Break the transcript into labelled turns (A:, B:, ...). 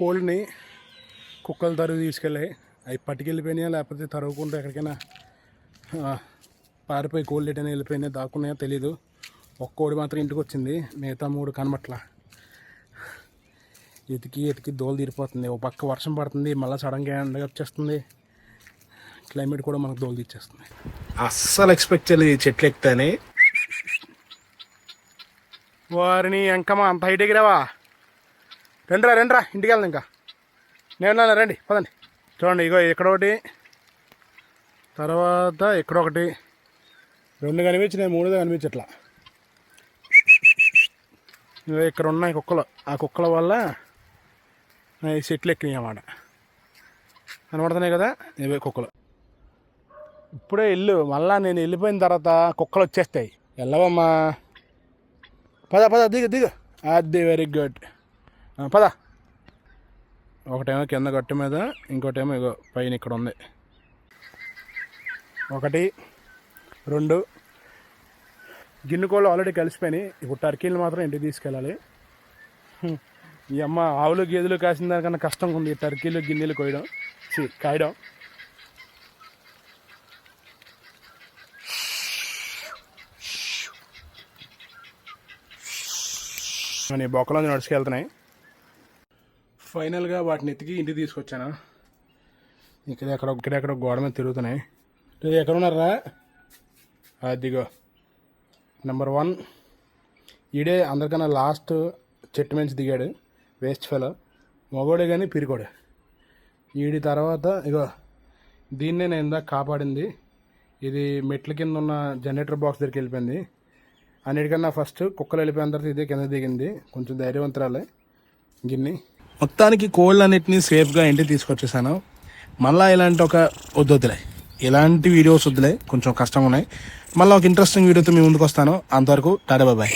A: కోళ్ళని కుక్కలు తరువు తీసుకెళ్ళాయి. అవి పట్టుకెళ్ళిపోయినాయా లేకపోతే తరుగుకుంటూ ఎక్కడికైనా పారిపోయి కోళ్ళు ఎటైనా వెళ్ళిపోయినాయా దాక్కున్నాయో తెలీదు. ఒక్క కోడి మాత్రం ఇంటికి వచ్చింది, మిగతా 3 కనబట్ల. ఎతికి దోలు తీరిపోతుంది. ఒక పక్క వర్షం పడుతుంది, మళ్ళీ సడన్గా ఎండగా వచ్చేస్తుంది. క్లైమేట్ కూడా మనకు దోలు తీర్చేస్తుంది. అస్సలు ఎక్స్పెక్ట్ చేయలేదు ఈ చెట్లు ఎక్కుతాయని. వారిని ఎంకమ్మా అంత హైట్ ఎగిరావా? రెండ్రా ఇంటికి వెళ్దాం. ఇంకా నేను రండి పదండి. చూడండి, ఇగో ఇక్కడొకటి, తర్వాత ఇక్కడొకటి, 2 కనిపించినాయి, 3దో కనిపించట్లా. ఇగో ఇక్కడ ఉన్నాయి కుక్కలు. ఆ కుక్కల వల్ల ఈ చెట్లు ఎక్కినాయి అన్నమాట. కనబడుతున్నాయి కదా, ఇవే కుక్కలు. ఇప్పుడే ఇల్లు, మళ్ళా నేను వెళ్ళిపోయిన తర్వాత కుక్కలు వచ్చేస్తాయి. వెళ్ళవమ్మా, పద దిగు. అది వెరీ గుడ్, పద. ఒకటేమో కింద గట్టు మీద, ఇంకోటేమో ఇగో పైన ఇక్కడ ఉంది. 1 2 గిన్నె కోళ్ళు ఆల్రెడీ కలిసిపోయినాయి. ఇప్పుడు టర్కీలు మాత్రం ఇంటికి తీసుకెళ్ళాలి. ఈ అమ్మ ఆవులు గేదెలు కాసిన దానికన్నా కష్టంగా ఉంది టర్కీలు గిన్నెలు కాయడం. నేను బొక్కలో నడుచుకెళ్తున్నాయి. ఫైనల్గా వాటిని ఎత్తికి ఇంటికి తీసుకొచ్చాను. ఇక్కడెక్కడ గోడ మీద తిరుగుతున్నాయి. ఎక్కడ ఉన్నారా? అదిగో నెంబర్ 1. ఈడే అందరికన్నా లాస్ట్ చెట్టు మంచి దిగాడు, వేస్ట్ ఫెలో. మగోడే కానీ పిరికోడే. ఈడి తర్వాత ఇగో దీన్నే నేను ఇందాక కాపాడింది. ఇది మెట్ల కింద ఉన్న జనరేటర్ బాక్స్ దగ్గరికి వెళ్ళిపోయింది. అన్నిటికన్నా ఫస్ట్ కుక్కలు వెళ్ళిపోయిన తర్వాత ఇదే కింద దిగింది. కొంచెం ధైర్యవంతురాలే గిన్ని. మొత్తానికి కోళ్ళన్నిటినీ సేఫ్గా ఇంటికి తీసుకొచ్చేసాను. మళ్ళీ ఇలాంటి వద్దులే, ఇలాంటి వీడియోస్ వద్దులే, కొంచెం కష్టంగా ఉన్నాయి. మళ్ళీ ఒక ఇంట్రెస్టింగ్ వీడియోతో మీ ముందుకు వస్తాను. అంతవరకు టాటా బాయ్.